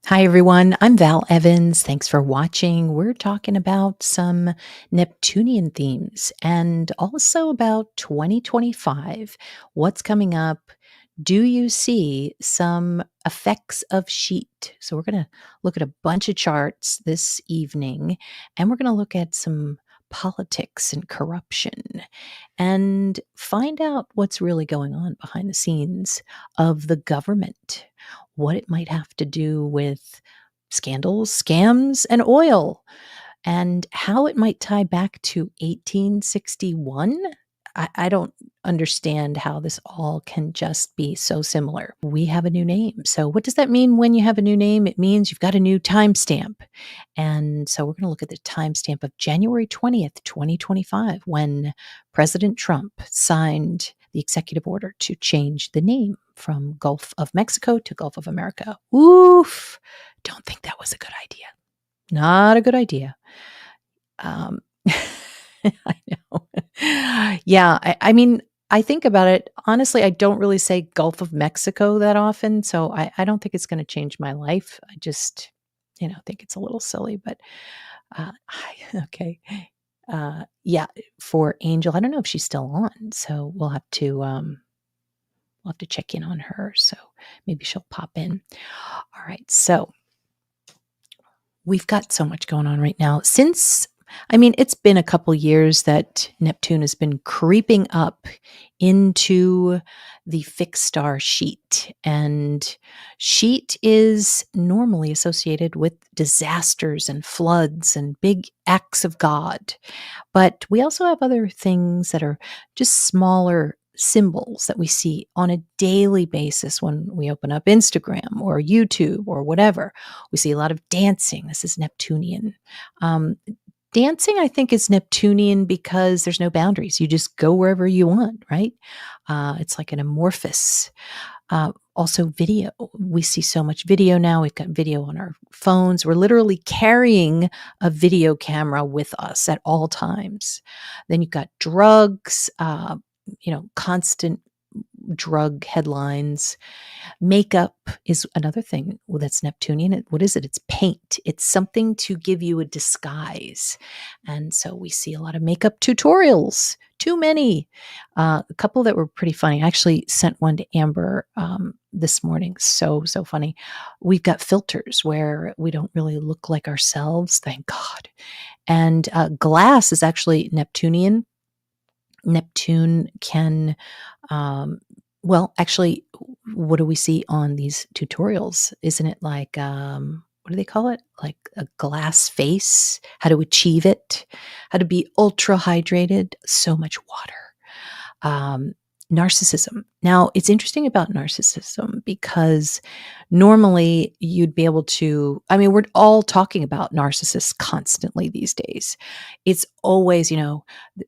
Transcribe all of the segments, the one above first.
Hi, everyone. I'm Val Evans. Thanks for watching. We're talking about some Neptunian themes and also about 2025. What's coming up? Do you see some effects of sheet? So, we're going to look at a bunch of charts this evening and we're going to look at some politics and corruption and find out what's really going on behind the scenes of the government, what it might have to do with scandals, scams, and oil, and how it might tie back to 1861. I don't understand how this all can just be so similar. We have a new name. So, what does that mean when you have a new name? It means you've got a new timestamp. And so, we're going to look at the timestamp of January 20th, 2025, when President Trump signed the executive order to change the name from Gulf of Mexico to Gulf of America. Oof. Don't think that was a good idea. Not a good idea. Um, I know. Yeah, I mean, I think about it, honestly, I don't really say Gulf of Mexico that often, so I don't think it's gonna change my life. I just, think it's a little silly, but, okay. Yeah, for Angel, I don't know if she's still on, so we'll have to check in on her, so maybe she'll pop in. All right, so we've got so much going on right now. It's been a couple years that Neptune has been creeping up into the fixed star sheet. And sheet is normally associated with disasters and floods and big acts of God. But we also have other things that are just smaller symbols that we see on a daily basis when we open up Instagram or YouTube or whatever. We see a lot of dancing. This is Neptunian. Um, Dancing, I think, is Neptunian because there's no boundaries. You just go wherever you want, right? It's like an amorphous. Also, video. We see so much video now. We've got video on our phones. We're literally carrying a video camera with us at all times. Then you've got drugs, constant drug headlines. Makeup is another thing that's Neptunian. What is it? It's paint. It's something to give you a disguise. And so we see a lot of makeup tutorials, too many. A couple that were pretty funny. I actually sent one to Amber this morning. So funny. We've got filters where we don't really look like ourselves, thank God. And glass is actually Neptunian. Neptune can, actually, what do we see on these tutorials? Isn't it like, what do they call it? Like a glass face, how to achieve it, how to be ultra hydrated, so much water. Um, Narcissism. Now, it's interesting about narcissism because normally you'd be able to, we're all talking about narcissists constantly these days. It's always,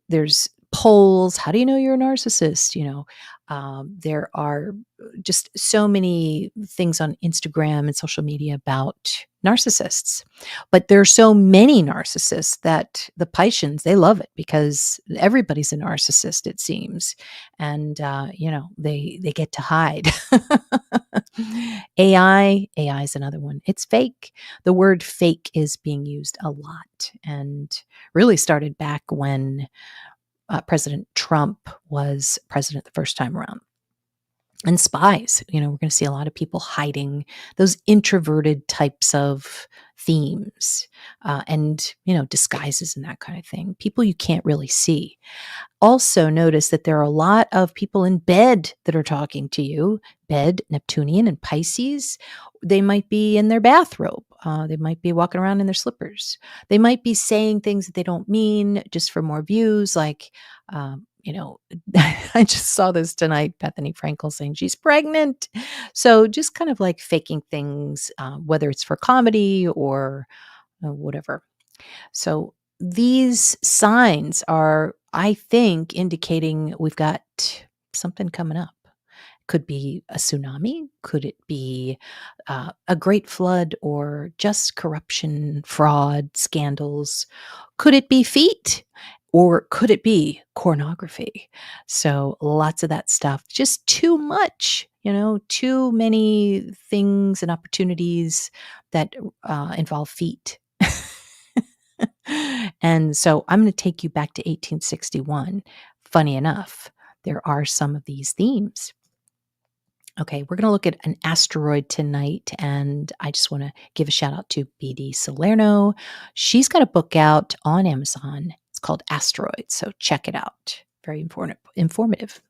there's polls. How do you know you're a narcissist? There are just so many things on Instagram and social media about narcissists. But there are so many narcissists that the Pisceans, they love it because everybody's a narcissist, it seems. And, they get to hide. AI is another one. It's fake. The word fake is being used a lot and really started back when President Trump was president the first time around. And spies, we're going to see a lot of people hiding those introverted types of themes and, disguises and that kind of thing. People you can't really see. Also notice that there are a lot of people in bed that are talking to you. Bed, Neptunian and Pisces. They might be in their bathrobe. They might be walking around in their slippers. They might be saying things that they don't mean just for more views. Like, I just saw this tonight, Bethany Frankel saying she's pregnant. So just kind of like faking things, whether it's for comedy or whatever. So these signs are, I think, indicating we've got something coming up. Could be a tsunami. Could it be a great flood or just corruption, fraud, scandals? Could it be feet? Or could it be pornography? So lots of that stuff, just too much, too many things and opportunities that involve feet. And so I'm going to take you back to 1861. Funny enough, there are some of these themes. Okay, we're going to look at an asteroid tonight, and I just want to give a shout out to BD Salerno. She's got a book out on Amazon. It's called Asteroids, so check it out. Very informative.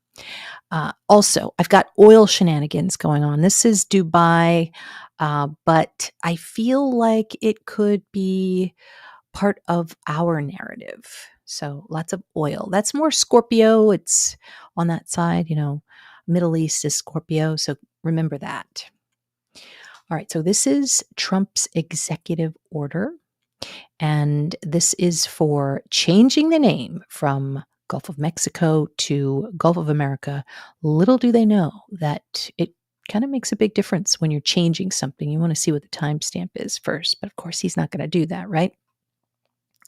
Also, I've got oil shenanigans going on. This is Dubai, but I feel like it could be part of our narrative. So lots of oil. That's more Scorpio. It's on that side, Middle East is Scorpio. So remember that. All right. So this is Trump's executive order. And this is for changing the name from Gulf of Mexico to Gulf of America. Little do they know that it kind of makes a big difference when you're changing something. You want to see what the timestamp is first. But of course, he's not going to do that, right?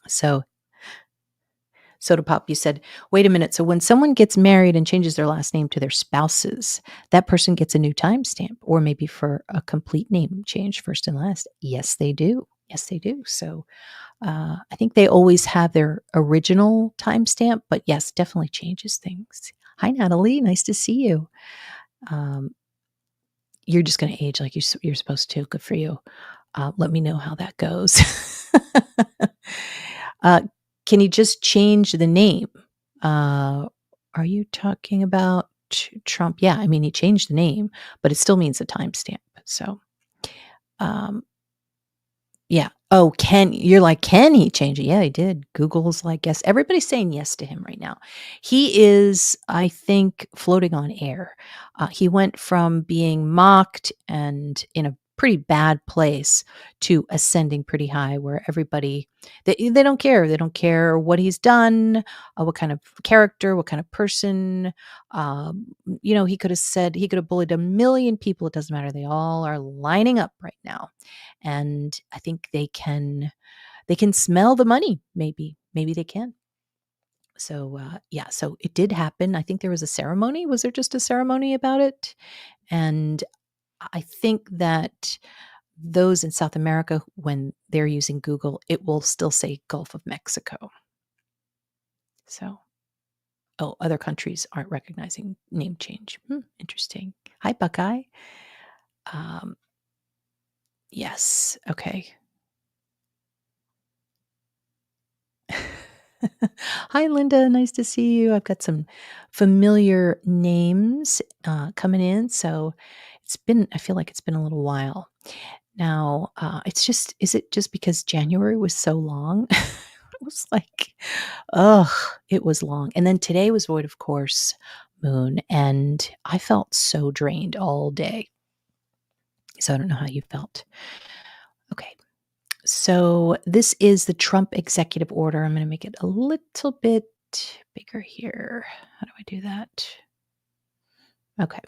So, Soda Pop, you said, wait a minute. So when someone gets married and changes their last name to their spouse's, that person gets a new timestamp, or maybe for a complete name change, first and last. Yes, they do. Yes, they do. So I think they always have their original timestamp, but yes, definitely changes things. Hi, Natalie. Nice to see you. You're just going to age like you're supposed to. Good for you. Let me know how that goes. Can you just change the name? Are you talking about Trump? Yeah, I mean, he changed the name, but it still means a timestamp. So, yeah. Oh, you're like, can he change it? Yeah, he did. Google's like, yes. Everybody's saying yes to him right now. He is, I think, floating on air. He went from being mocked and in a pretty bad place to ascending pretty high, where everybody, they don't care. They don't care what he's done, what kind of character, what kind of person. He could have bullied a million people. It doesn't matter. They all are lining up right now. And I think they can smell the money. Maybe they can. So yeah, so it did happen. I think there was a ceremony. Was there just a ceremony about it? And I think that those in South America, when they're using Google, it will still say Gulf of Mexico. So, other countries aren't recognizing name change. Interesting. Hi, Buckeye. Yes. Okay. Hi, Linda. Nice to see you. I've got some familiar names coming in. So I feel like it's been a little while. Now, is it just because January was so long? It was like, it was long. And then today was void, of course, moon. And I felt so drained all day. So I don't know how you felt. Okay. So this is the Trump executive order. I'm going to make it a little bit bigger here. How do I do that? Okay.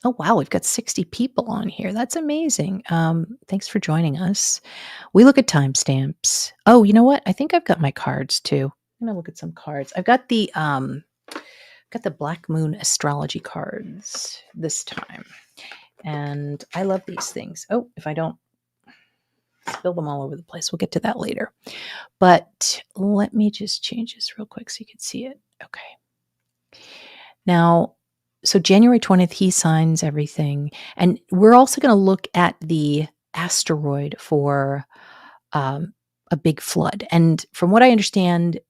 Oh, wow. We've got 60 people on here. That's amazing. Thanks for joining us. We look at timestamps. Oh, you know what? I think I've got my cards too. I'm going to look at some cards. I've got the Black Moon astrology cards this time. And I love these things. Oh, if I don't spill them all over the place, we'll get to that later. But let me just change this real quick so you can see it. Okay. Now, so January 20th, he signs everything. And we're also going to look at the asteroid for a big flood. And from what I understand,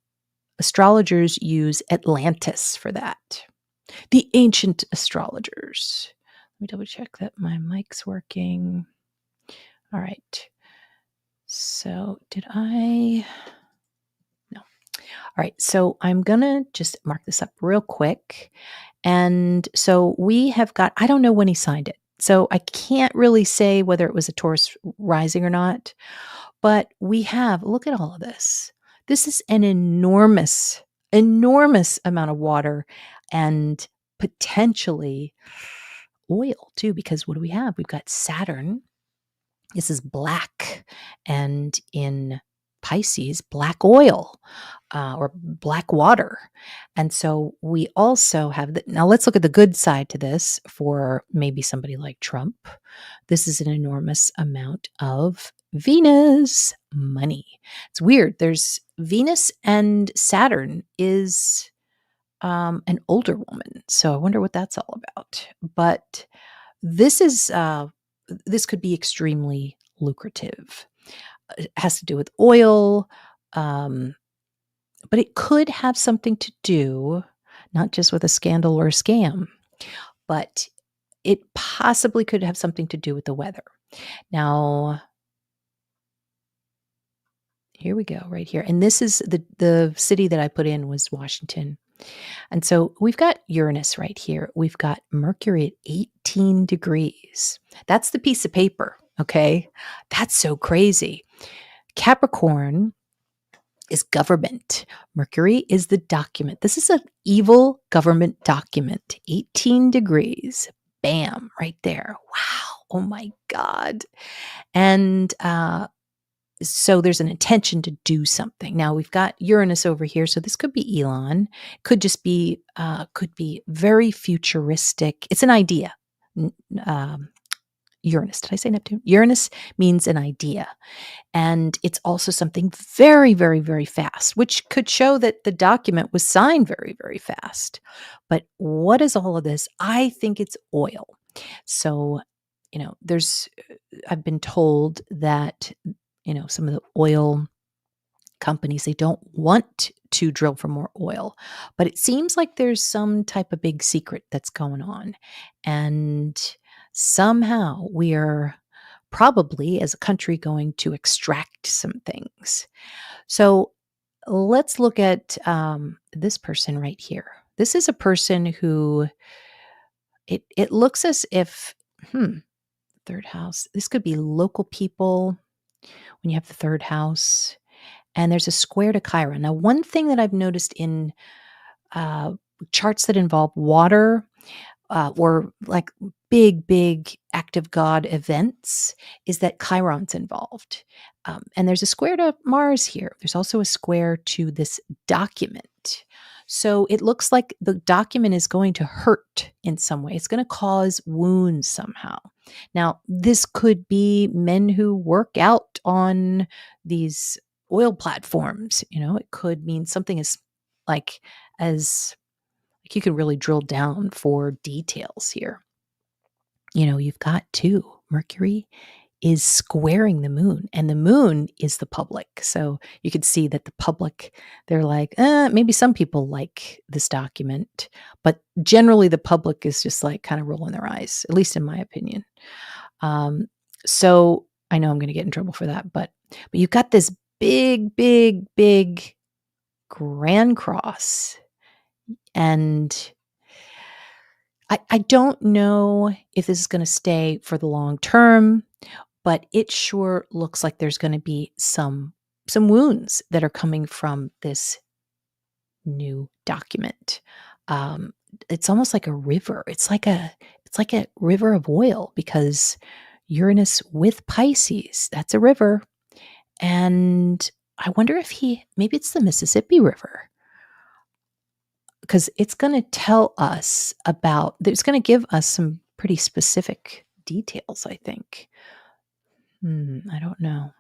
astrologers use Atlantis for that. The ancient astrologers. Let me double check that my mic's working. All right. So no. All right. So I'm going to just mark this up real quick. And so we have got, I don't know when he signed it. So I can't really say whether it was a Taurus rising or not. But look at all of this. This is an enormous amount of water and potentially oil too, because what do we have? We've got Saturn. This is black and in Pisces, black oil or black water. And so we also have now let's look at the good side to this for maybe somebody like Trump. This is an enormous amount of Venus money. It's weird. There's Venus and Saturn is an older woman. So I wonder what that's all about. But this is this could be extremely lucrative. It has to do with oil, um, but it could have something to do not just with a scandal or a scam, but it possibly could have something to do with the weather. Now, here we go, right here. And this is the city that I put in was Washington. And so we've got Uranus right here. We've got Mercury at 18 degrees. That's the piece of paper, okay? That's so crazy. Capricorn is government. Mercury is the document. This is an evil government document. 18 degrees. Bam, right there. Wow. Oh my God. And so there's an intention to do something. Now we've got Uranus over here, so this could be Elon. Could just be could be very futuristic. It's an idea. Uranus. Did I say Neptune? Uranus means an idea, and it's also something very, very, very fast, which could show that the document was signed very, very fast. But what is all of this? I think it's oil. So, there's. I've been told that some of the oil companies, they don't want to drill for more oil, but it seems like there's some type of big secret that's going on. And somehow we are probably as a country going to extract some things. So let's look at this person right here. This is a person who it looks as if, third house, this could be local people when you have the third house, and there's a square to Chiron. Now, one thing that I've noticed in charts that involve water or like big, big active God events is that Chiron's involved. And there's a square to Mars here. There's also a square to this document. So it looks like the document is going to hurt in some way. It's going to cause wounds somehow. Now, this could be men who work out on these oil platforms. It could mean something as you can really drill down for details here. You've got Mercury is squaring the moon, and the moon is the public. So you could see that the public, they're like, maybe some people like this document, but generally the public is just like kind of rolling their eyes, at least in my opinion. So I know I'm going to get in trouble for that, but you've got this big, big, big grand cross. And I don't know if this is going to stay for the long term, but it sure looks like there's going to be some wounds that are coming from this new document. It's almost like a river. It's like a river of oil, because Uranus with Pisces, that's a river. And I wonder if maybe it's the Mississippi River, because it's going to tell us it's going to give us some pretty specific details, I think. I don't know.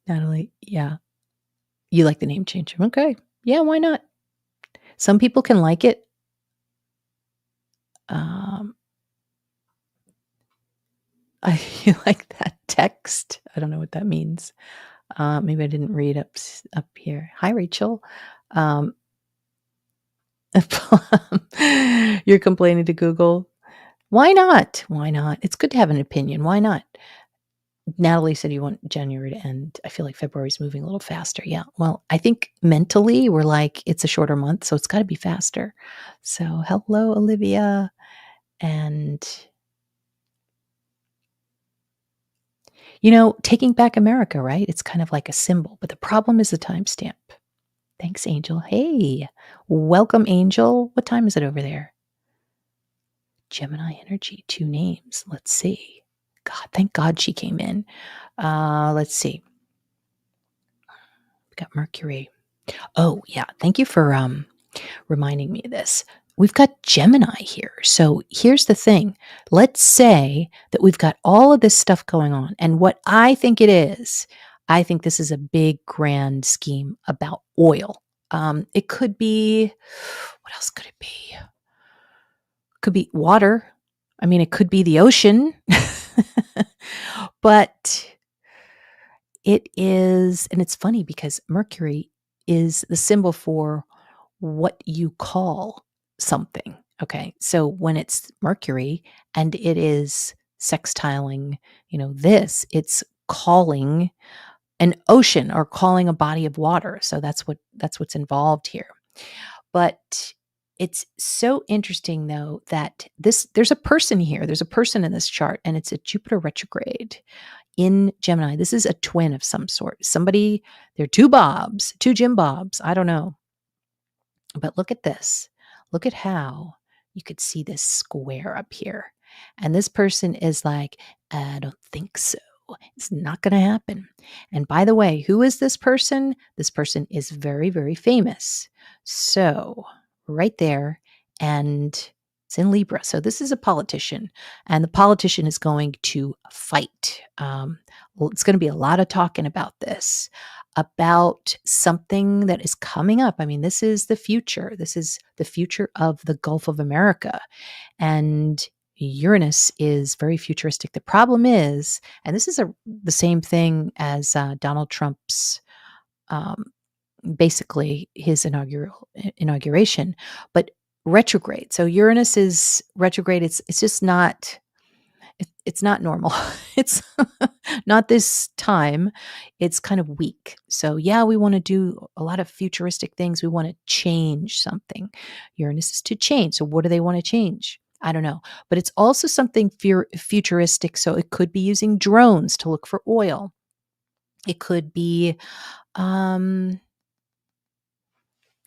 Natalie, yeah. You like the name change. Okay. Yeah, why not? Some people can like it. You like that text? I don't know what that means. Maybe I didn't read up here. Hi, Rachel. You're complaining to Google. Why not? Why not? It's good to have an opinion. Why not? Natalie said you want January to end. I feel like February's moving a little faster. Yeah. Well, I think mentally we're like, it's a shorter month, so it's got to be faster. So hello, Olivia. And, taking back America, right? It's kind of like a symbol, but the problem is the timestamp. Thanks, Angel. Hey, welcome, Angel. What time is it over there? Gemini energy, 2 names. Let's see. God, thank God she came in. Let's see. We've got Mercury. Oh, yeah. Thank you for reminding me of this. We've got Gemini here. So here's the thing. Let's say that we've got all of this stuff going on. And what I think it is, I think this is a big, grand scheme about oil. It could be, what else could it be? Could be water. I mean, it could be the ocean. But it is, and it's funny because Mercury is the symbol for what you call something. Okay. So when it's Mercury and it is sextiling, this, it's calling an ocean or calling a body of water. So that's what's involved here. But it's so interesting though that there's a person here. There's a person in this chart and it's a Jupiter retrograde in Gemini. This is a twin of some sort. Somebody, they're two Jim Bobs. I don't know. But look at this. Look at how you could see this square up here. And this person is like, I don't think so. It's not going to happen. And by the way, who is this person? This person is very, very famous. So, right there. And it's in Libra. So, this is a politician. And the politician is going to fight. It's going to be a lot of talking about this, about something that is coming up. I mean, this is the future. This is the future of the Gulf of America. And Uranus is very futuristic. The problem is, and this is the same thing as Donald Trump's, basically his inauguration, but retrograde. So Uranus is retrograde. It's just not. It's not normal. It's not this time. It's kind of weak. So yeah, we want to do a lot of futuristic things. We want to change something. Uranus is to change. So what do they want to change? I don't know. But it's also something futuristic. So it could be using drones to look for oil. It could be,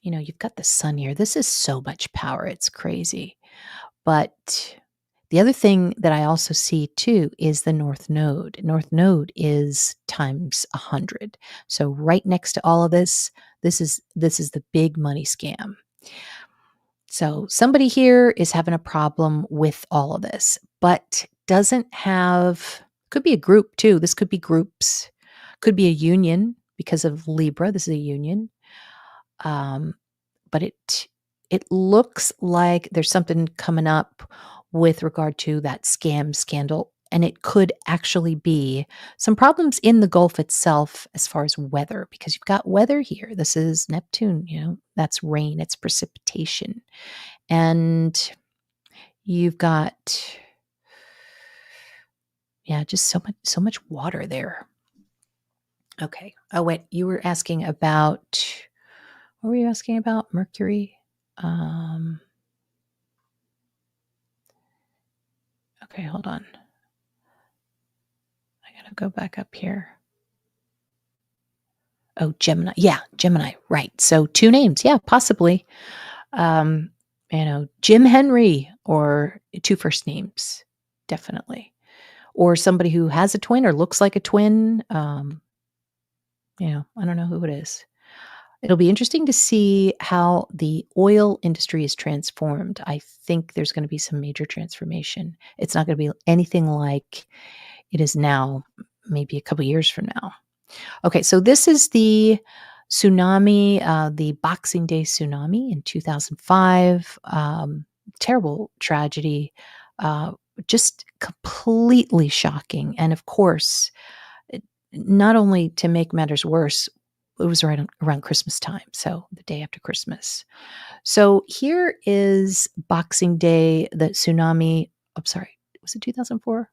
you've got the sun here. This is so much power. It's crazy. But the other thing that I also see too is the North Node. North Node is times 100. So right next to all of this, this is the big money scam. So somebody here is having a problem with all of this, but could be a group too. This could be groups, could be a union because of Libra. This is a union. But it looks like there's something coming up with regard to that scandal. And it could actually be some problems in the Gulf itself as far as weather, because you've got weather here. This is Neptune, that's rain, it's precipitation. And you've got, just so much water there. Okay. Oh, wait, you were asking about, what were you asking about? Mercury? Okay, hold on. I gotta go back up here. Oh, Gemini. Yeah, Gemini. Right. So 2 names. Yeah, possibly. Jim Henry or 2 first names. Definitely. Or somebody who has a twin or looks like a twin. I don't know who it is. It'll be interesting to see how the oil industry is transformed. I think there's going to be some major transformation. It's not going to be anything like it is now, maybe a couple years from now. Okay, so this is the tsunami, the Boxing Day tsunami in 2005. Terrible tragedy, just completely shocking. And of course, not only to make matters worse, it was right around Christmas time, so the day after Christmas. So here is Boxing Day, the tsunami. I'm sorry, was it 2004?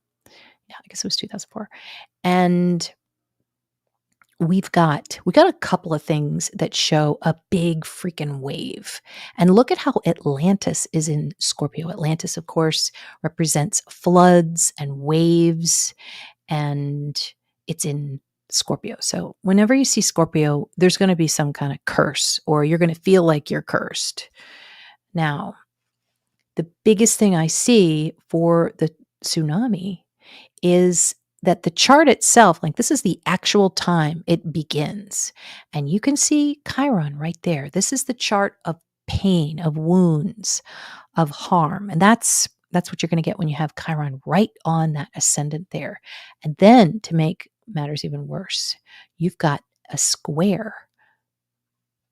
Yeah, I guess it was 2004. And we got a couple of things that show a big freaking wave. And look at how Atlantis is in Scorpio. Atlantis, of course, represents floods and waves, and it's in Scorpio. So whenever you see Scorpio, there's going to be some kind of curse, or you're going to feel like you're cursed. Now, the biggest thing I see for the tsunami is that the chart itself, like this is the actual time it begins. And you can see Chiron right there. This is the chart of pain, of wounds, of harm. And that's what you're going to get when you have Chiron right on that ascendant there. And then to make matters even worse, you've got a square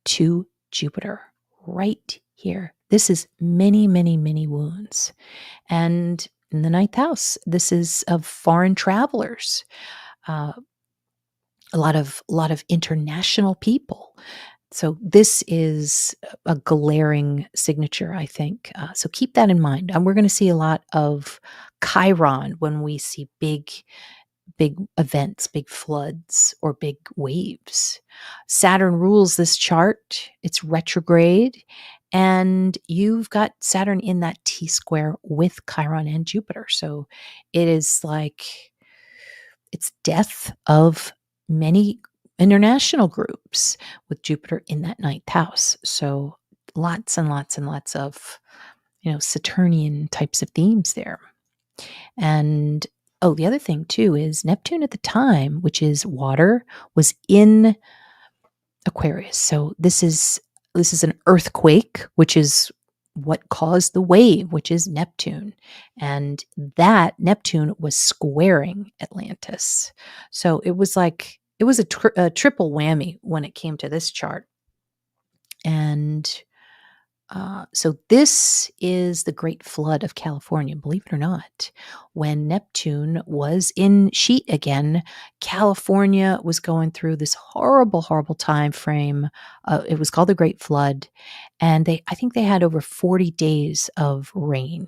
to Jupiter right here. This is many, many, many wounds. And in the ninth house, this is of foreign travelers, uh, a lot of international people. So this is a glaring signature, I think. So keep that in mind. And we're going to see a lot of Chiron when we see big events, big floods, or big waves. Saturn rules this chart. It's retrograde. And you've got Saturn in that T square with Chiron and Jupiter. So it is like it's death of many international groups with Jupiter in that ninth house. So lots and lots and lots of, Saturnian types of themes there. And the other thing too is Neptune at the time, which is water, was in Aquarius. So this is an earthquake, which is what caused the wave, which is Neptune. And that Neptune was squaring Atlantis. So it was a triple whammy when it came to this chart. And so this is the Great Flood of California, believe it or not. When Neptune was in sheet again, California was going through this horrible, horrible time frame. It was called the Great Flood, and I think they had over 40 days of rain.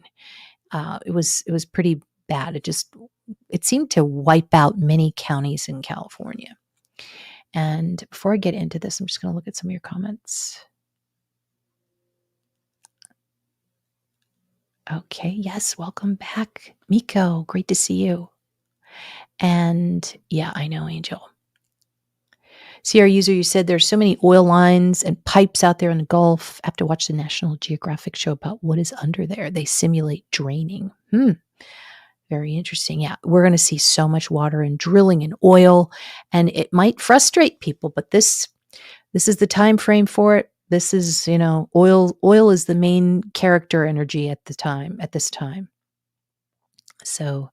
It was pretty bad. It seemed to wipe out many counties in California. And before I get into this, I'm just going to look at some of your comments. Okay, yes, welcome back, Miko. Great to see you. And yeah, I know, Angel. Sierra User, you said there's so many oil lines and pipes out there in the Gulf. I have to watch the National Geographic show about what is under there. They simulate draining. Very interesting. Yeah, we're going to see so much water and drilling and oil, and it might frustrate people, but this is the time frame for it. This is, oil is the main character energy at this time. So,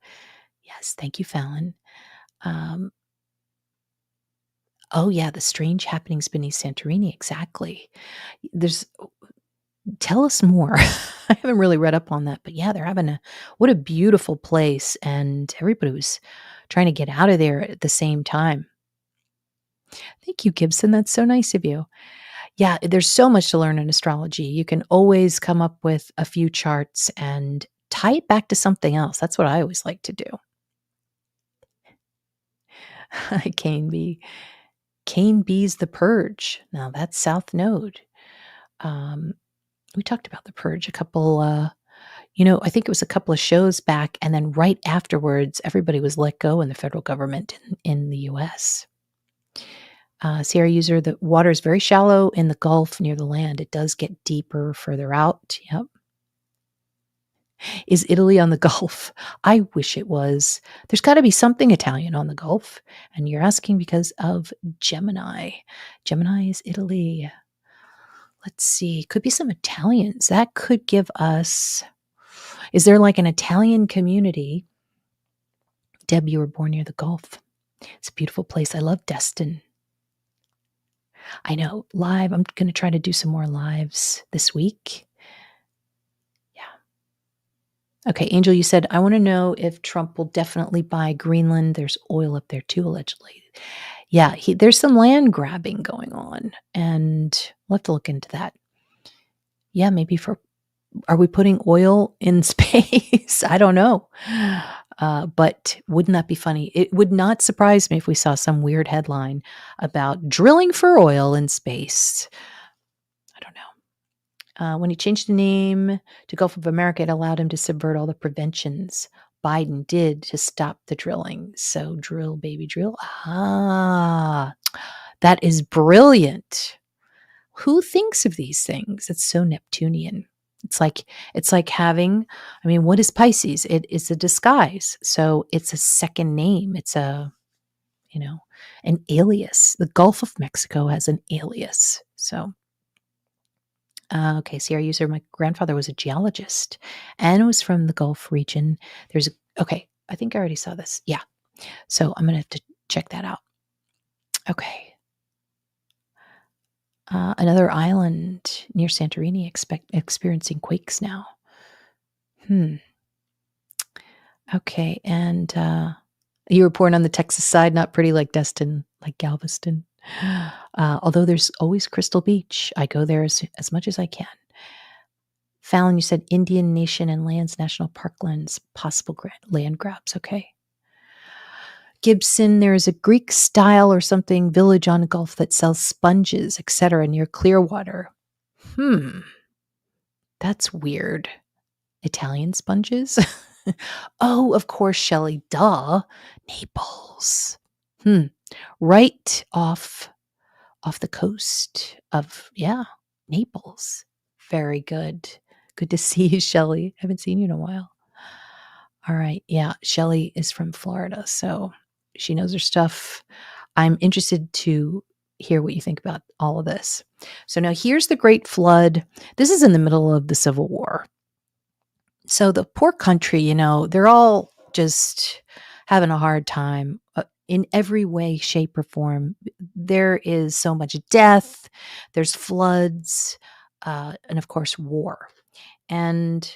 yes, thank you, Fallon. Oh yeah, the strange happenings beneath Santorini. Exactly. Tell us more. I haven't really read up on that, but yeah, they're having what a beautiful place, and everybody was trying to get out of there at the same time. Thank you, Gibson. That's so nice of you. Yeah, there's so much to learn in astrology. You can always come up with a few charts and tie it back to something else. That's what I always like to do. Cane Bee. Cane Bee's The Purge. Now that's South Node. We talked about The Purge a couple, I think it was a couple of shows back. And then right afterwards, everybody was let go in the federal government in the U.S. Sierra User, the water is very shallow in the Gulf near the land. It does get deeper further out. Yep. Is Italy on the Gulf? I wish it was. There's got to be something Italian on the Gulf. And you're asking because of Gemini. Gemini is Italy. Let's see. Could be some Italians. That could give us. Is there like an Italian community? Deb, you were born near the Gulf. It's a beautiful place. I love Destin. I know. Live. I'm going to try to do some more lives this week. Okay, Angel, you said, I want to know if Trump will definitely buy Greenland. There's oil up there too, allegedly. Yeah, there's some land grabbing going on, and we'll have to look into that. Yeah, maybe are we putting oil in space? I don't know. But wouldn't that be funny? It would not surprise me if we saw some weird headline about drilling for oil in space. I don't know. When he changed the name to Gulf of America, it allowed him to subvert all the preventions Biden did to stop the drilling. So drill, baby, drill. That is brilliant. Who thinks of these things? It's so Neptunian. It's like having, I mean, what is Pisces? It is a disguise. So it's a second name. It's a, you know, an alias. The Gulf of Mexico has an alias. So, okay, CR user, my grandfather was a geologist and was from the Gulf region. Okay, I think I already saw this. Yeah. So I'm going to have to check that out. Okay. Another island near Santorini experiencing quakes now. Okay. And you were born on the Texas side, not pretty like Destin, like Galveston. Although there's always Crystal Beach. I go there as much as I can. Fallon, you said Indian Nation and Lands National Parklands, possible land grabs. Okay. Gibson, there is a Greek style or something village on Gulf that sells sponges, etc., near Clearwater. That's weird. Italian sponges? Oh, of course, Shelley. Duh. Naples. Right off the coast of, yeah, Naples. Very good. Good to see you, Shelley. Haven't seen you in a while. All right. Yeah, Shelley is from Florida, so she knows her stuff. I'm interested to hear what you think about all of this. So now here's the Great Flood. This is in the middle of the Civil War. So the poor country, they're all just having a hard time in every way, shape, or form. There is so much death, there's floods, and of course, war. And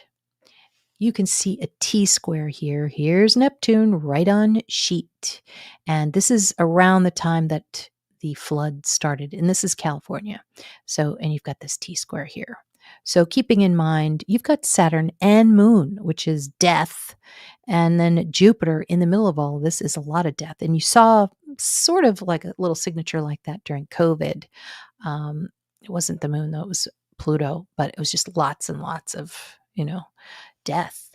you can see a T square here. Here's Neptune right on sheet. And this is around the time that the flood started. And this is California. So, and you've got this T square here. So, keeping in mind, you've got Saturn and Moon, which is death. And then Jupiter in the middle of all of this is a lot of death. And you saw sort of like a little signature like that during COVID. It wasn't the moon, though, it was Pluto, but it was just lots and lots of, death.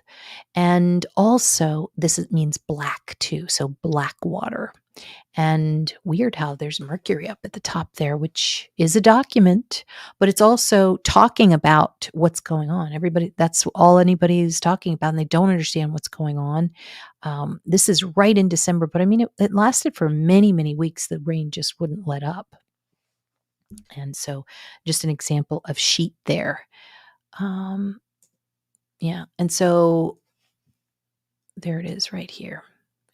And also, means black too. So, black water. And weird how there's Mercury up at the top there, which is a document, but it's also talking about what's going on. That's all anybody is talking about, and they don't understand what's going on. This is right in December, but I mean, it lasted for many, many weeks. The rain just wouldn't let up. And so, just an example of sheet there. Yeah. And so, there it is right here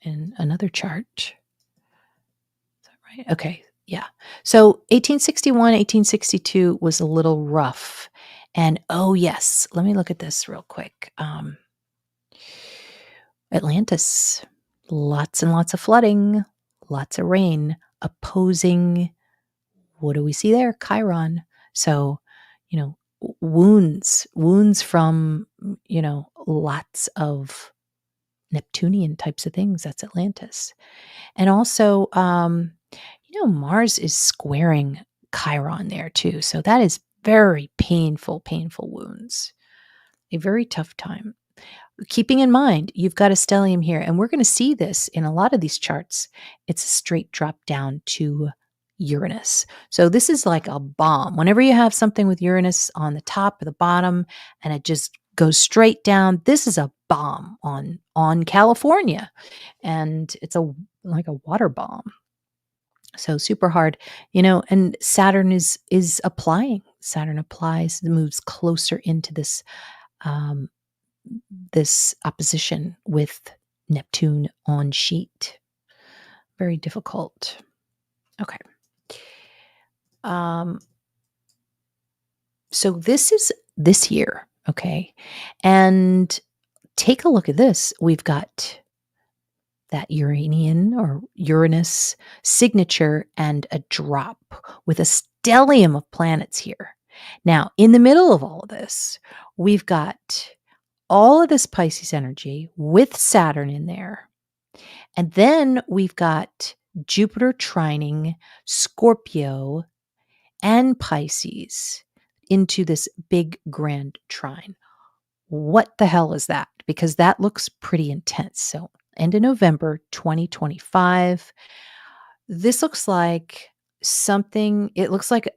in another chart. Right? Okay. Yeah. So 1861, 1862 was a little rough. And oh, yes, let me look at this real quick. Atlantis, lots and lots of flooding, lots of rain, opposing, what do we see there? Chiron. So, wounds from, lots of Neptunian types of things. That's Atlantis. And also, Mars is squaring Chiron there too. So that is very painful wounds. A very tough time. Keeping in mind, you've got a stellium here, and we're going to see this in a lot of these charts. It's a straight drop down to Uranus. So this is like a bomb. Whenever you have something with Uranus on the top or the bottom, and it just goes straight down, this is a bomb on California, and it's like a water bomb. So super hard, and Saturn is applying. Saturn applies, moves closer into this this opposition with Neptune on sheet. Very difficult. Okay. So this is this year, okay? And take a look at this. We've got that Uranian or Uranus signature and a drop with a stellium of planets here. Now, in the middle of all of this, we've got all of this Pisces energy with Saturn in there. And then we've got Jupiter trining Scorpio and Pisces into this big grand trine. What the hell is that? Because that looks pretty intense. So, end of November 2025. This looks like something, it looks like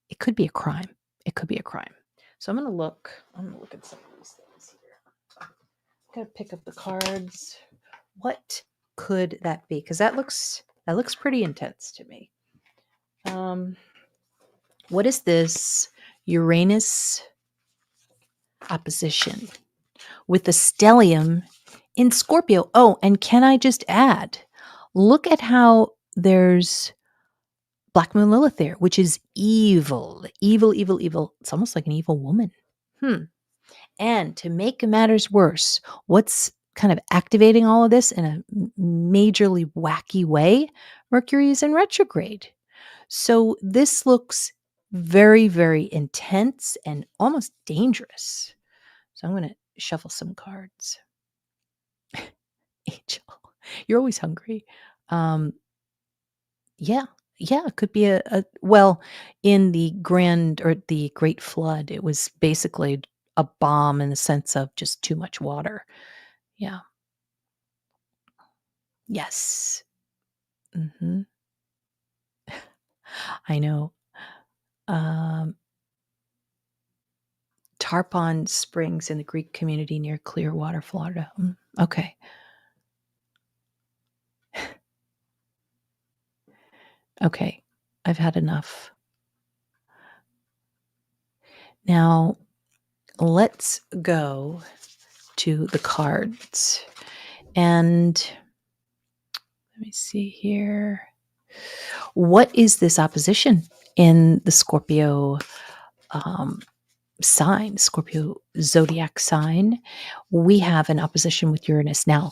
it could be a crime. It could be a crime. So I'm going to look at some of these things here. I'm going to pick up the cards. What could that be? Because that looks pretty intense to me. What is this Uranus opposition with the stellium in Scorpio? Oh, and can I just add, look at how there's Black Moon Lilith there, which is evil, evil, evil, evil. It's almost like an evil woman. And to make matters worse, what's kind of activating all of this in a majorly wacky way? Mercury is in retrograde. So this looks very, very intense and almost dangerous. So I'm going to shuffle some cards. Angel, you're always hungry. Yeah, it could be well, in the Great Flood, it was basically a bomb in the sense of just too much water. Yeah. Yes. Hmm. I know. Tarpon Springs in the Greek community near Clearwater, Florida. Okay. Okay. I've had enough. Now, let's go to the cards. And let me see here. What is this opposition in the Scorpio sign, Scorpio zodiac sign? We have an opposition with Uranus. Now,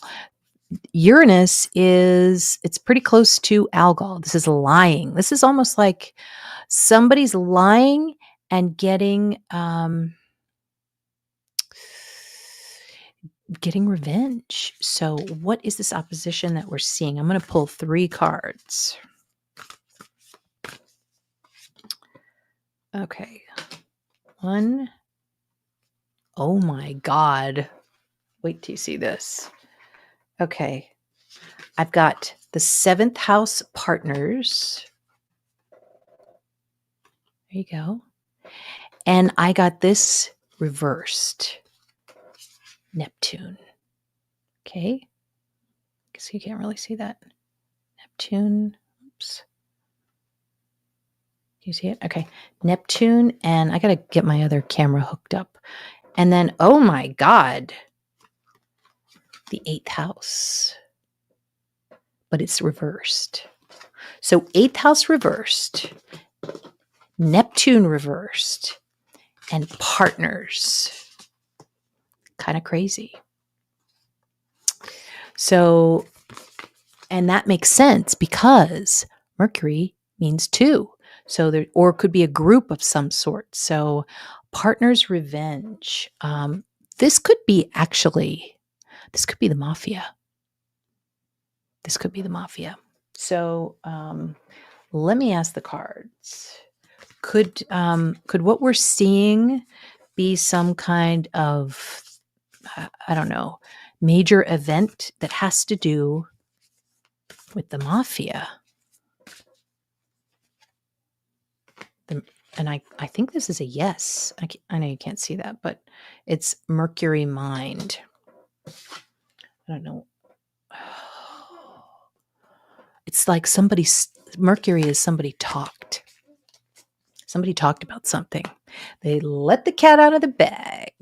Uranus it's pretty close to Algol. This is lying. This is almost like somebody's lying and getting revenge. So what is this opposition that we're seeing? I'm going to pull 3 cards. Okay. 1. Oh my God. Wait till you see this. Okay. I've got the 7th house partners. There you go. And I got this reversed. Neptune. Okay. Guess you can't really see that. Neptune. Oops. You see it? Okay. Neptune. And I got to get my other camera hooked up. And then, oh my God, the 8th house. But it's reversed. So 8th house reversed, Neptune reversed, and partners. Kind of crazy. So, and that makes sense because Mercury means 2. So there, or it could be a group of some sort. So partners revenge. This could be the mafia. This could be the mafia. So let me ask the cards. Could what we're seeing be some kind of, I don't know, major event that has to do with the mafia? And I think this is a yes. I know you can't see that, but it's Mercury mind. I don't know. It's like Mercury is somebody talked. Somebody talked about something. They let the cat out of the bag.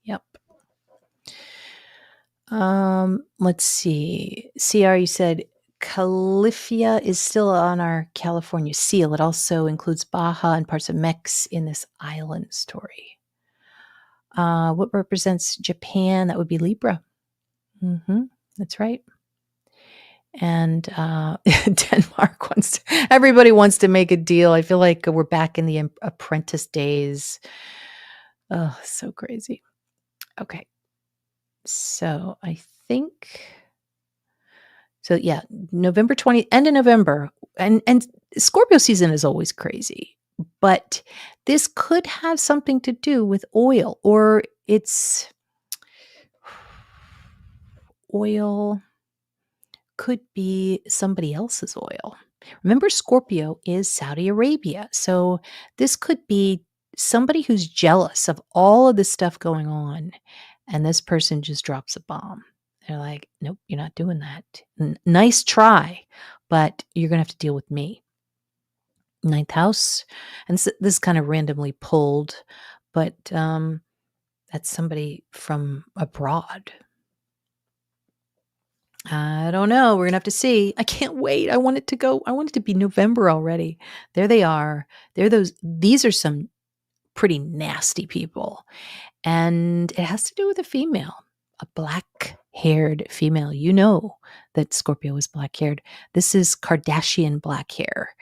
Yep. Let's see. CR, you said Califia is still on our California seal. It also includes Baja and parts of Mex in this island story. What represents Japan? That would be Libra. That's right. And Denmark everybody wants to make a deal. I feel like we're back in the apprentice days. Oh, so crazy. Okay. So I think, yeah, November 20th, end of November. And Scorpio season is always crazy. But this could have something to do with oil, or it's oil could be somebody else's oil. Remember, Scorpio is Saudi Arabia. So this could be somebody who's jealous of all of this stuff going on, and this person just drops a bomb. They're like, "Nope, you're not doing that. Nice try, but you're gonna have to deal with me." Ninth house, and this is kind of randomly pulled, but that's somebody from abroad. I don't know. We're gonna have to see. I can't wait. I want it to go. I want it to be November already. There they are. These are some pretty nasty people. And it has to do with a female, a black-haired female. You know that Scorpio is black-haired. This is Kardashian black hair,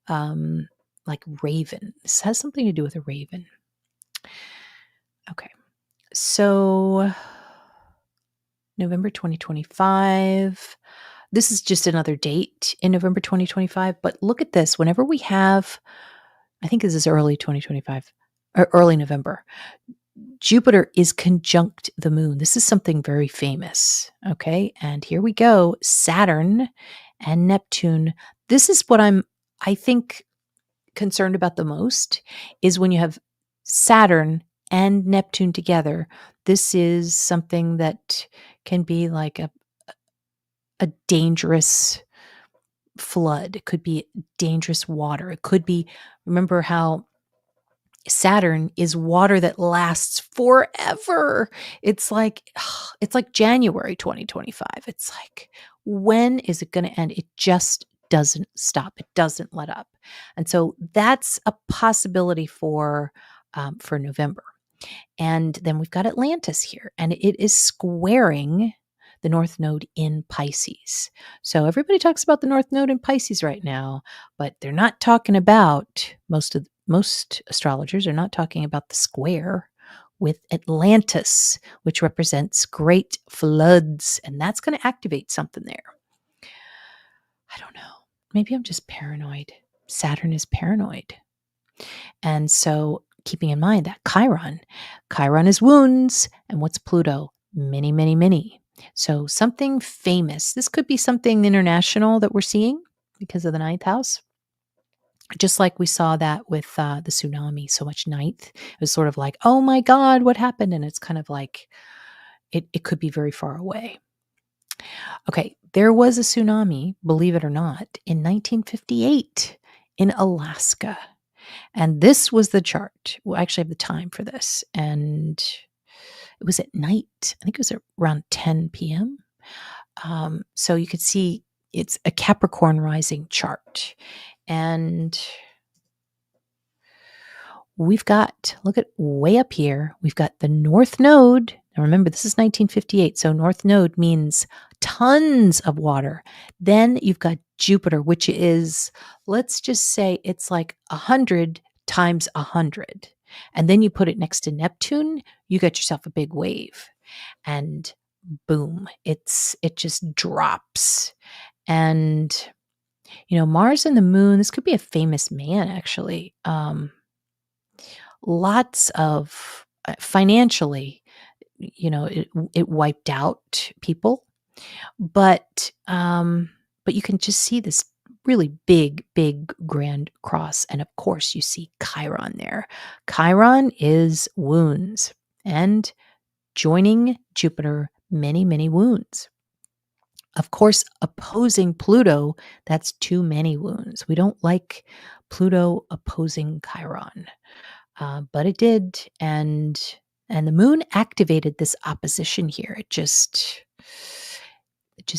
like raven. This has something to do with a raven. Okay, so November 2025. This is just another date in November 2025. But look at this. Whenever we have, I think this is early 2025 or early November, Jupiter is conjunct the moon. This is something very famous. Okay. And here we go. Saturn and Neptune. This is what I think, concerned about the most, is when you have Saturn and Neptune together. This is something that can be like a dangerous flood. It could be dangerous water. It could be, remember how Saturn is water that lasts forever. It's like January 2025. It's like, when is it going to end? It just doesn't stop. It doesn't let up. And so that's a possibility for November. And then we've got Atlantis here, and it is squaring the North Node in Pisces. So everybody talks about the North Node in Pisces right now, but they're not talking about, most astrologers are not talking about the square with Atlantis, which represents great floods, and that's going to activate something there. I don't know. Maybe I'm just paranoid. Saturn is paranoid. And so keeping in mind that Chiron is wounds, and what's Pluto? Many, many, many. So something famous. This could be something international that we're seeing because of the ninth house. Just like we saw that with the tsunami, so much ninth. It was sort of like, oh my God, what happened? And it's kind of like, it could be very far away. Okay, there was a tsunami, believe it or not, in 1958 in Alaska. And this was the chart. Well, I actually have the time for this. And it was at night. I think it was around 10 p.m. So you could see it's a Capricorn rising chart. And we've got, look at way up here, we've got the North Node. Now remember, this is 1958. So North Node means tons of water. Then you've got Jupiter, which is, let's just say it's like 100 times 100. And then you put it next to Neptune, you get yourself a big wave. And boom, it just drops. And, Mars and the moon, this could be a famous man, actually. Lots of, financially, it wiped out people. But you can just see this really big, big grand cross. And of course, you see Chiron there. Chiron is wounds, and joining Jupiter, many, many wounds. Of course, opposing Pluto, that's too many wounds. We don't like Pluto opposing Chiron, but it did. And the moon activated this opposition here. It just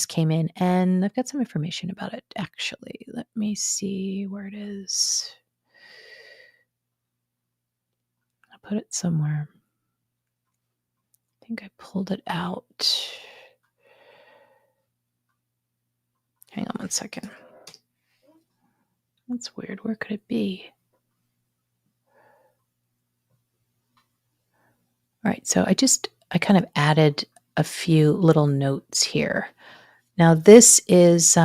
came in, and I've got some information about it, actually. Let me see where it is. I put it somewhere. I think I pulled it out. Hang on one second. That's weird. Where could it be? All right, so I kind of added a few little notes here. Now this is,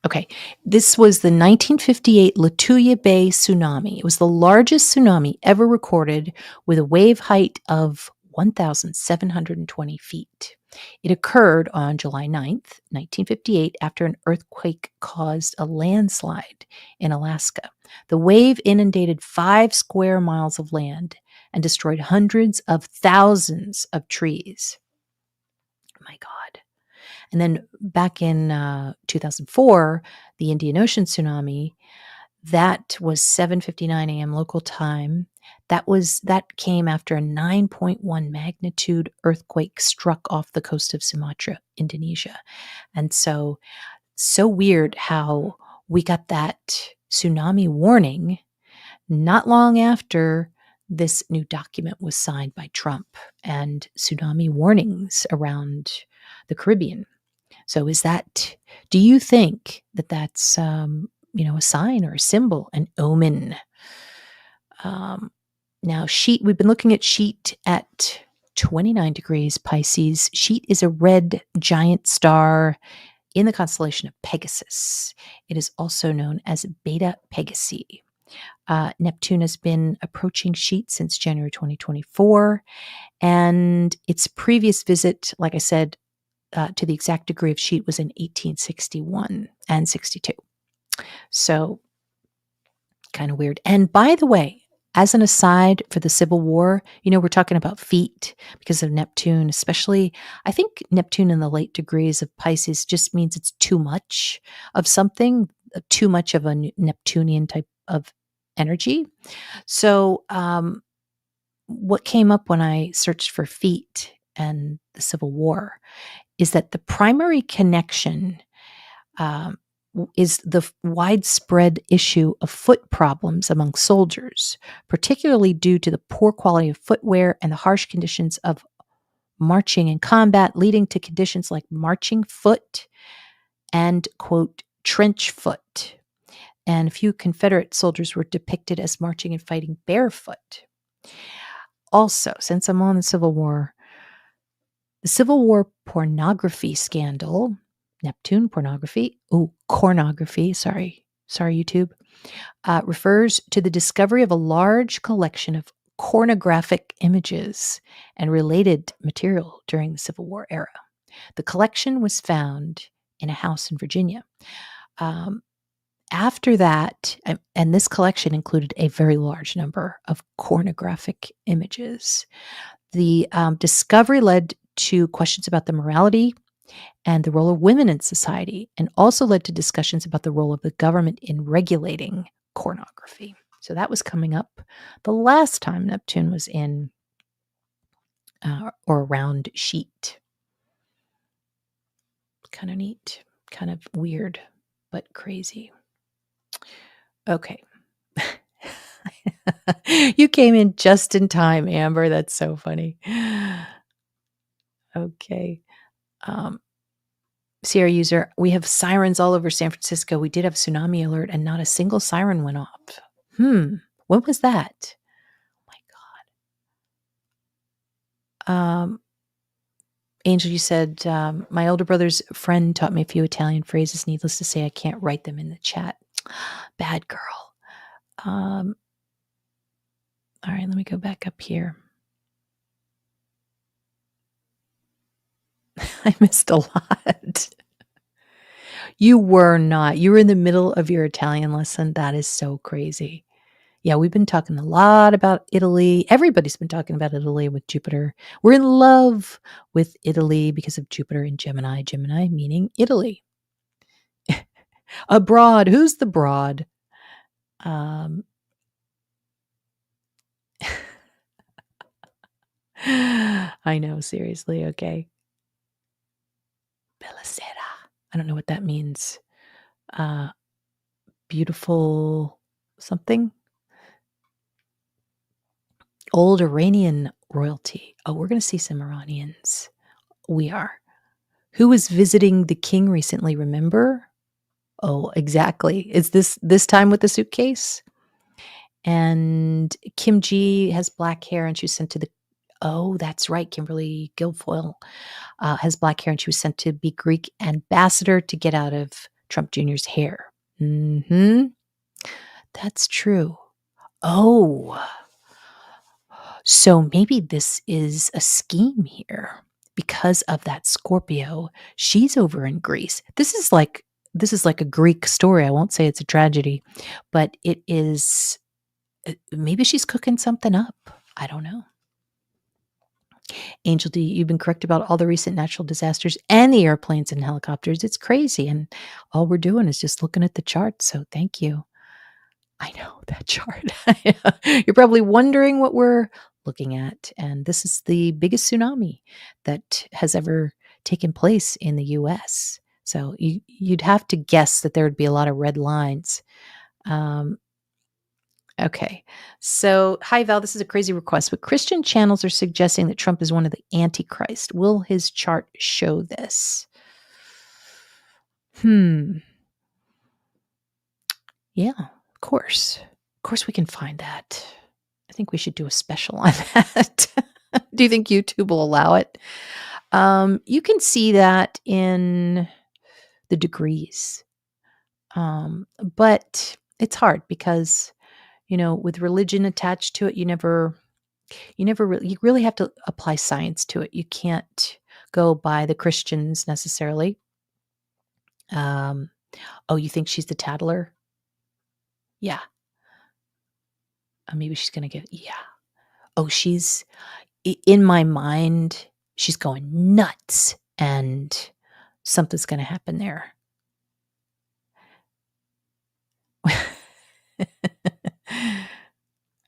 okay, this was the 1958 Lituya Bay tsunami. It was the largest tsunami ever recorded with a wave height of 1,720 feet. It occurred on July 9th, 1958, after an earthquake caused a landslide in Alaska. The wave inundated 5 square miles of land and destroyed hundreds of thousands of trees. My God. And then back in 2004, the Indian Ocean tsunami, that was 7:59 a.m. local time. That came after a 9.1 magnitude earthquake struck off the coast of Sumatra, Indonesia. And so weird how we got that tsunami warning not long after this new document was signed by Trump and tsunami warnings around the Caribbean. So do you think that that's, a sign or a symbol, an omen? Now, we've been looking at Sheet at 29 degrees Pisces. Sheet is a red giant star in the constellation of Pegasus. It is also known as Beta Pegasi. Neptune has been approaching Sheet since January 2024, and its previous visit, like I said, to the exact degree of Sheet was in 1861 and 62. So kind of weird. And by the way, as an aside for the Civil War, we're talking about feet because of Neptune, especially. I think Neptune in the late degrees of Pisces just means it's too much of something, too much of a Neptunian type of energy. So what came up when I searched for feet and the Civil War is that the primary connection is the widespread issue of foot problems among soldiers, particularly due to the poor quality of footwear and the harsh conditions of marching in combat, leading to conditions like marching foot and, quote, trench foot. And a few Confederate soldiers were depicted as marching and fighting barefoot. Also, since I'm on the Civil War pornography scandal, Neptune pornography, cornography, sorry YouTube, refers to the discovery of a large collection of pornographic images and related material during the Civil War era. The collection was found in a house in Virginia. After that, and this collection included a very large number of pornographic images, the discovery led to questions about the morality and the role of women in society, and also led to discussions about the role of the government in regulating pornography. So that was coming up the last time Neptune was in or around Sheet. Kind of neat, kind of weird, but crazy. Okay. You came in just in time, Amber. That's so funny. Okay. Sierra user, we have sirens all over San Francisco. We did have tsunami alert and not a single siren went off. When was that? Oh my God. Angel, you said, my older brother's friend taught me a few Italian phrases. Needless to say, I can't write them in the chat. Bad girl. All right, let me go back up here. I missed a lot. You were not. You were in the middle of your Italian lesson. That is so crazy. Yeah, we've been talking a lot about Italy. Everybody's been talking about Italy with Jupiter. We're in love with Italy because of Jupiter in Gemini. Gemini meaning Italy. Abroad. Who's the broad? I know, seriously. Okay. Bella sera. I don't know what that means. Beautiful something. Old Iranian royalty. Oh, we're going to see some Iranians. We are. Who was visiting the king recently, remember? Oh, exactly. Is this time with the suitcase? And Kim Ji has black hair and she was sent to that's right. Kimberly Guilfoyle has black hair and she was sent to be Greek ambassador to get out of Trump Jr.'s hair. That's true. Oh, So maybe this is a scheme here because of that Scorpio. She's over in Greece. This is like a Greek story. I won't say it's a tragedy, but it is maybe she's cooking something up. I don't know. Angel D, you've been correct about all the recent natural disasters and the airplanes and helicopters. It's crazy. And all we're doing is just looking at the chart. So thank you. I know that chart. You're probably wondering what we're looking at. And this is the biggest tsunami that has ever taken place in the US. So you'd have to guess that there would be a lot of red lines. Um, okay. So, hi, Val. This is a crazy request, but Christian channels are suggesting that Trump is one of the Antichrist. Will his chart show this? Yeah, of course. Of course, we can find that. I think we should do a special on that. Do you think YouTube will allow it? You can see that in the degrees. But it's hard because, with religion attached to it, you really have to apply science to it. You can't go by the Christians necessarily. Um, oh, you think she's the tattler? Yeah. Maybe she's going to yeah. Oh, in my mind, she's going nuts and something's going to happen there.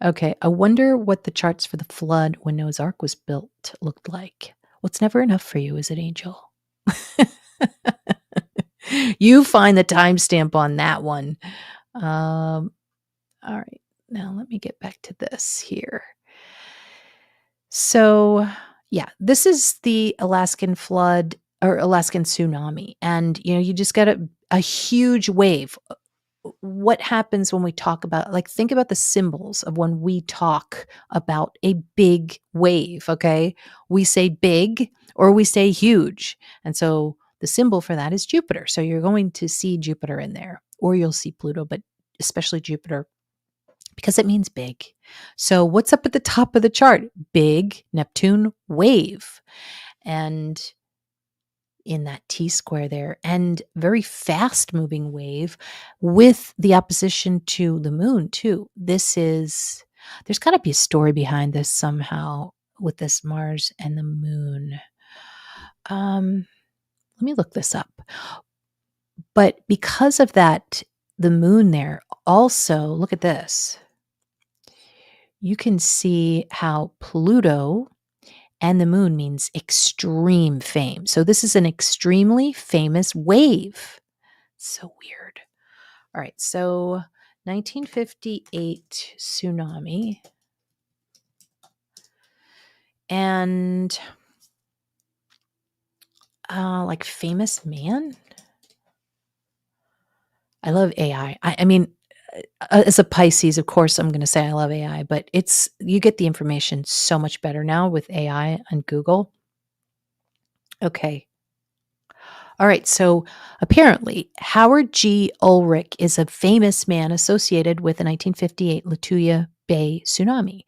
Okay, I wonder what the charts for the flood when Noah's Ark was built looked like. Well, it's never enough for you, is it, Angel? You find the timestamp on that one. All right, now let me get back to this here. So, yeah, this is the Alaskan flood or Alaskan tsunami. And, you just got a huge wave. What happens when we talk about, think about the symbols of when we talk about a big wave, okay? We say big or we say huge. And so the symbol for that is Jupiter. So you're going to see Jupiter in there, or you'll see Pluto, but especially Jupiter because it means big. So what's up at the top of the chart? Big Neptune wave. And in that T square there, and very fast moving wave with the opposition to the moon too. There's got to be a story behind this somehow with this Mars and the moon. Let me look this up. But because of that, the moon there also, look at this. You can see how Pluto and the moon means extreme fame. So this is an extremely famous wave. So weird. All right. So 1958 tsunami. And like famous man. I love AI. I mean, as a Pisces, of course, I'm going to say I love AI, but you get the information so much better now with AI on Google. Okay. All right. So apparently, Howard G. Ulrich is a famous man associated with the 1958 Lituya Bay tsunami.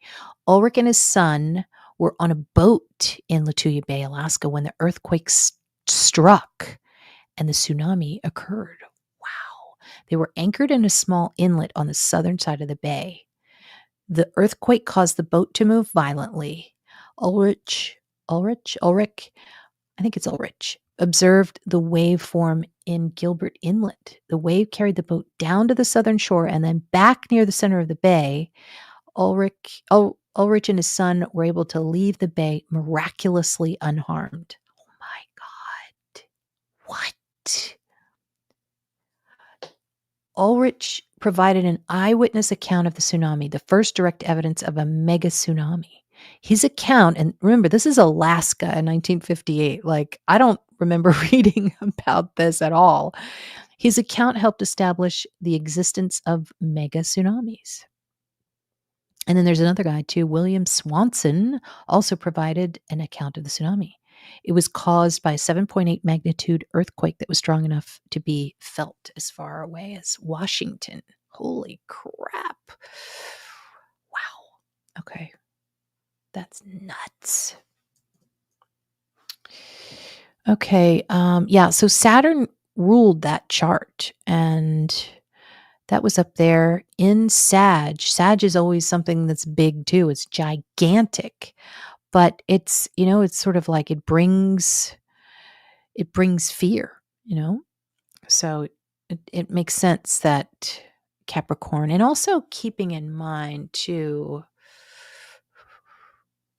Ulrich and his son were on a boat in Lituya Bay, Alaska, when the earthquake struck and the tsunami occurred. Wow. They were anchored in a small inlet on the southern side of the bay. The earthquake caused the boat to move violently. Ulrich, I think it's Ulrich, observed the wave form in Gilbert Inlet. The wave carried the boat down to the southern shore and then back near the center of the bay. Ulrich and his son were able to leave the bay miraculously unharmed. Oh my God. What? Ulrich provided an eyewitness account of the tsunami, the first direct evidence of a mega tsunami. His account, and remember, this is Alaska in 1958. I don't remember reading about this at all. His account helped establish the existence of mega tsunamis. And then there's another guy too, William Swanson, also provided an account of the tsunami. It was caused by a 7.8 magnitude earthquake that was strong enough to be felt as far away as Washington. Holy crap. Wow. Okay. That's nuts. Okay. Yeah. So Saturn ruled that chart, and that was up there in Sag. Sag is always something that's big too. It's gigantic, but it's sort of like it brings fear, you know? So it makes sense that Capricorn, and also keeping in mind too,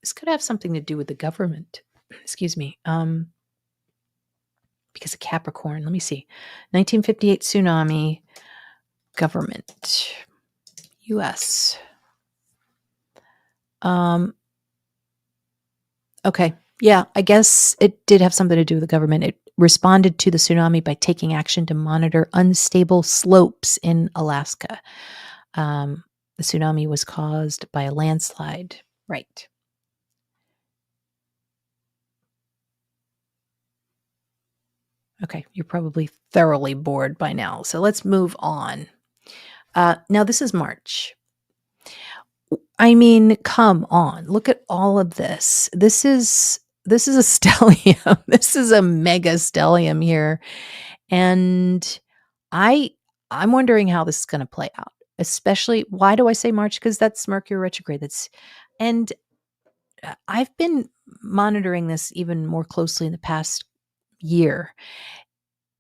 this could have something to do with the government. Excuse me. Because of Capricorn. Let me see. 1958 tsunami, government, US. Okay. Yeah, I guess it did have something to do with the government. It responded to the tsunami by taking action to monitor unstable slopes in Alaska. The tsunami was caused by a landslide. Right. Okay. You're probably thoroughly bored by now. So let's move on. Now, this is March. I mean, come on. Look at all of this. This is a stellium. This is a mega stellium here. And I I'm wondering how this is going to play out. Especially, why do I say March? Because that's Mercury retrograde. And I've been monitoring this even more closely in the past year.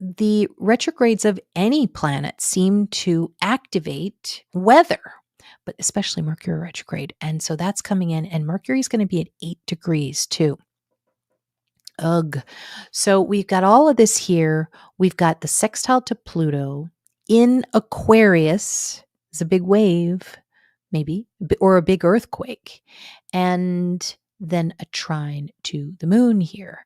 The retrogrades of any planet seem to activate weather, but especially Mercury retrograde. And so that's coming in, and Mercury is going to be at 8 degrees too. Ugh. So we've got all of this here. We've got the sextile to Pluto in Aquarius. It's a big wave, maybe, or a big earthquake. And then a trine to the moon here.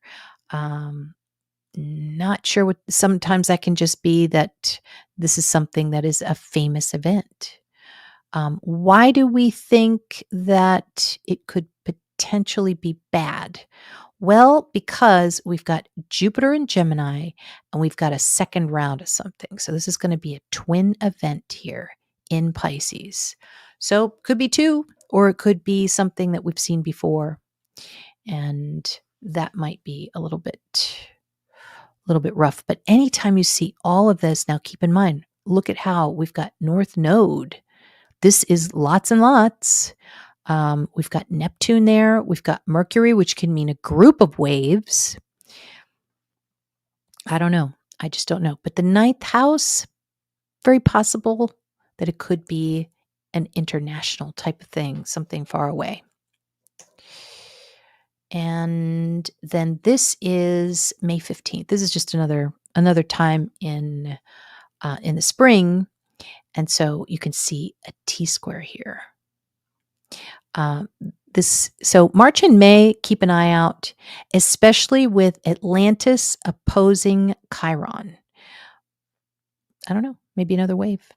Not sure what, sometimes that can just be that this is something that is a famous event. Why do we think that it could potentially be bad? Well, because we've got Jupiter in Gemini and we've got a second round of something. So this is going to be a twin event here in Pisces. So could be two, or it could be something that we've seen before. And that might be a little bit rough. But anytime you see all of this, now keep in mind, look at how we've got North Node. This is lots and lots. We've got Neptune there. We've got Mercury, which can mean a group of waves. I don't know. I just don't know. But the ninth house, very possible that it could be an international type of thing, something far away. And then this is May 15th. This is just another time in the spring. And so you can see a T-square here. So March and May, keep an eye out, especially with Atlantis opposing Chiron. I don't know, maybe another wave,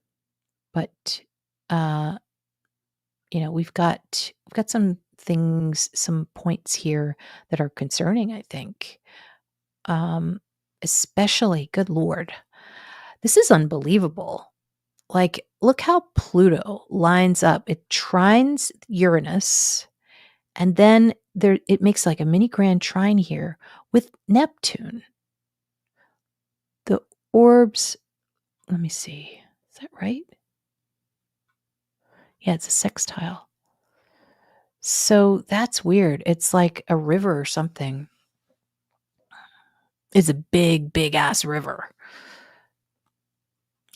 but we've got some things, some points here that are concerning, I think. Especially, good Lord, this is unbelievable. Like, look how Pluto lines up. It trines Uranus, and then it makes like a mini grand trine here with Neptune. The orbs, let me see. Is that right? Yeah, it's a sextile. So that's weird. It's like a river or something. It's a big, big ass river.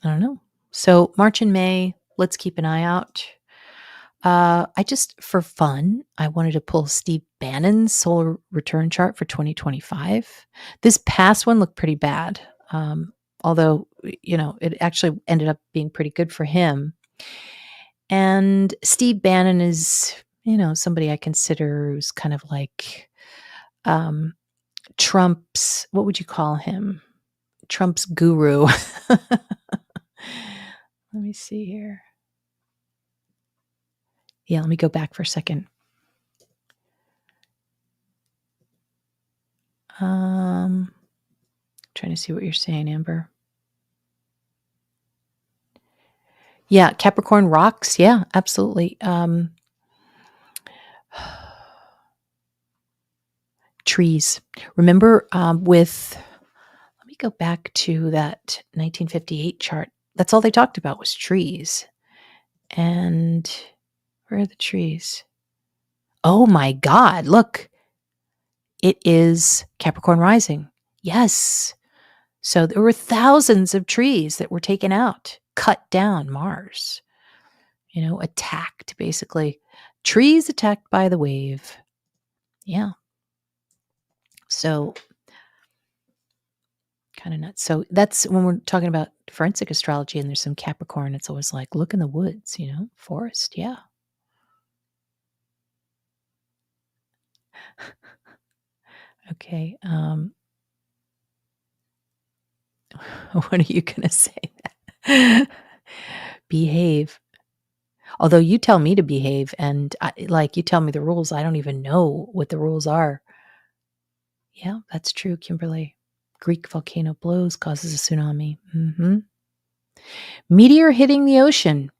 I don't know. So March and May, let's keep an eye out. For fun, I wanted to pull Steve Bannon's solar return chart for 2025. This past one looked pretty bad. Although, it actually ended up being pretty good for him. And Steve Bannon is, somebody I consider who's kind of like Trump's, what would you call him? Trump's guru. Let me see here. Yeah, let me go back for a second. Trying to see what you're saying, Amber. Yeah, Capricorn rocks. Yeah, absolutely. trees. Remember let me go back to that 1958 chart. That's all they talked about was trees. And where are the trees? Oh my God, look. It is Capricorn rising. Yes. So there were thousands of trees that were taken out, cut down Mars, attacked basically. Trees attacked by the wave. Yeah. So kind of nuts. So that's when we're talking about forensic astrology and there's some Capricorn, it's always like, look in the woods, forest. Yeah. Okay. What are you going to say? Behave. Although you tell me to behave and you tell me the rules, I don't even know what the rules are. Yeah, that's true, Kimberly. Greek volcano blows, causes a tsunami. Meteor hitting the ocean.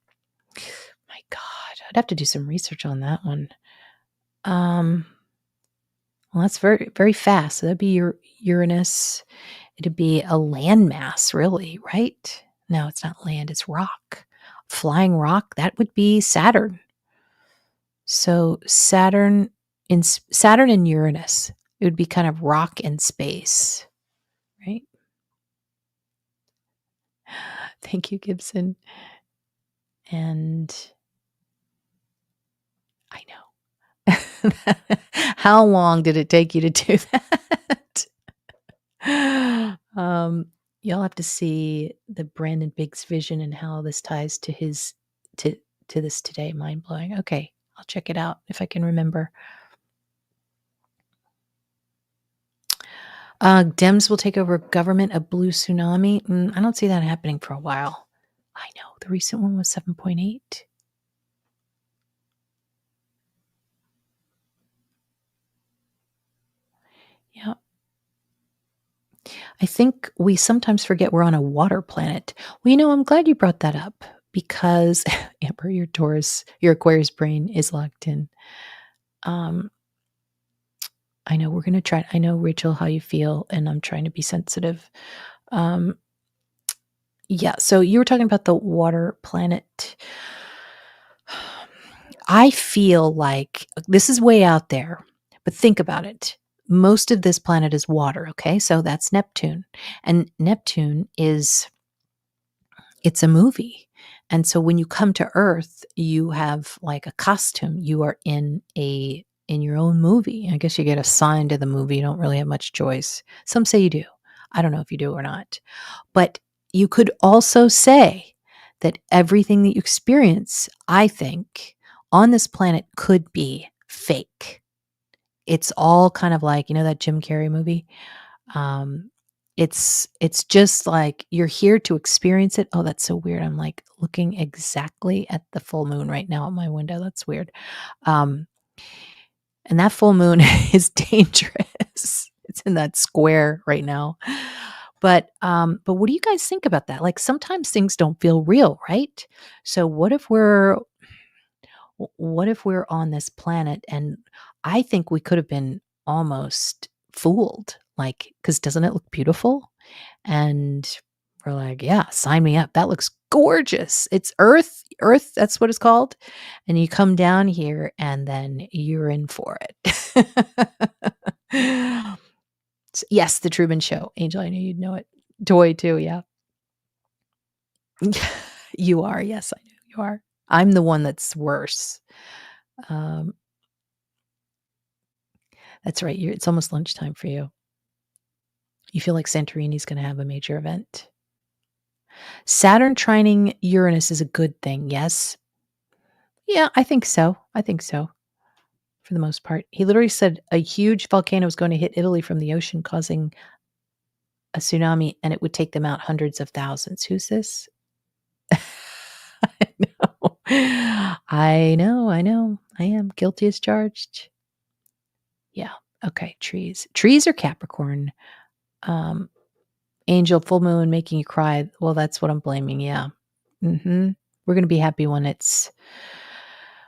My God, I'd have to do some research on that one. Well, that's very, very fast. So that'd be your Uranus. It'd be a landmass, really, right? No, it's not land, it's rock. Flying rock, that would be Saturn. So Saturn and Uranus, it would be kind of rock in space, right? Thank you, Gibson. And I know. How long did it take you to do that? You'll have to see the Brandon Biggs vision and how this ties to his to this today. Mind blowing. Okay, I'll check it out if I can remember. Dems will take over government, a blue tsunami. I don't see that happening for a while. I know. The recent one was 7.8. Yeah. I think we sometimes forget we're on a water planet. Well, I'm glad you brought that up because Amber, your Aquarius brain is locked in. I know we're going to try. I know, Rachel, how you feel, and I'm trying to be sensitive. Yeah, so you were talking about the water planet. I feel like this is way out there, but think about it. Most of this planet is water, okay? So that's Neptune. And Neptune it's a movie. And so when you come to Earth, you have like a costume. You are in your own movie. I guess you get assigned to the movie. You don't really have much choice. Some say you do. I don't know if you do or not. But you could also say that everything that you experience, I think, on this planet could be fake. It's all kind of like, that Jim Carrey movie? It's just like you're here to experience it. Oh, that's so weird. I'm like looking exactly at the full moon right now at my window. That's weird. And that full moon is dangerous. It's in that square right now. But what do you guys think about that? Like sometimes things don't feel real, right? So what if we're on this planet and I think we could have been almost fooled, like, because doesn't it look beautiful? And we're like, yeah, sign me up. That looks gorgeous. It's Earth. Earth, that's what it's called. And you come down here and then you're in for it. Yes, The Truman Show. Angel, I knew you'd know it. Toy too, yeah. You are. Yes, I know you are. I'm the one that's worse. That's right. It's almost lunchtime for you. You feel like Santorini's going to have a major event. Saturn trining Uranus is a good thing, yes? Yeah, I think so. For the most part. He literally said a huge volcano was going to hit Italy from the ocean, causing a tsunami, and it would take them out hundreds of thousands. Who's this? I know. I know. I am guilty as charged. Yeah. Okay. Trees. Trees are Capricorn. Angel, full moon making you cry. Well, that's what I'm blaming. Yeah. We're going to be happy when it's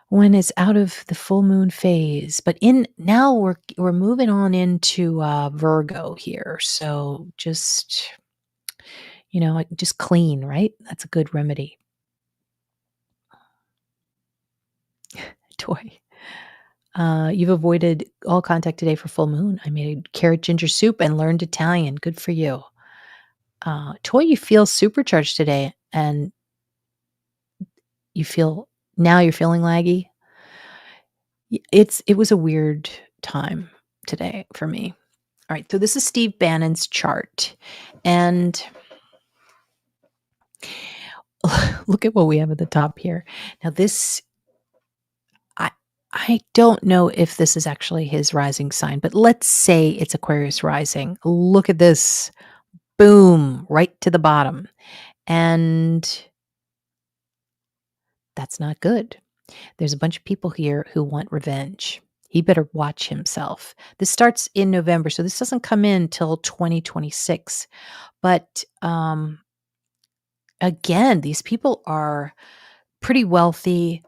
when it's out of the full moon phase. But in now we're moving on into Virgo here. So just like just clean, right? That's a good remedy. Toy. You've avoided all contact today for full moon. I made carrot ginger soup and learned Italian. Good for you. Toy, you feel supercharged today, and now you're feeling laggy. It was a weird time today for me. All right, so this is Steve Bannon's chart, and look at what we have at the top here. Now this, I don't know if this is actually his rising sign, but let's say it's Aquarius rising. Look at this. Boom, right to the bottom. And that's not good. There's a bunch of people here who want revenge. He better watch himself. This starts in November, so this doesn't come in till 2026. But again, these people are pretty wealthy.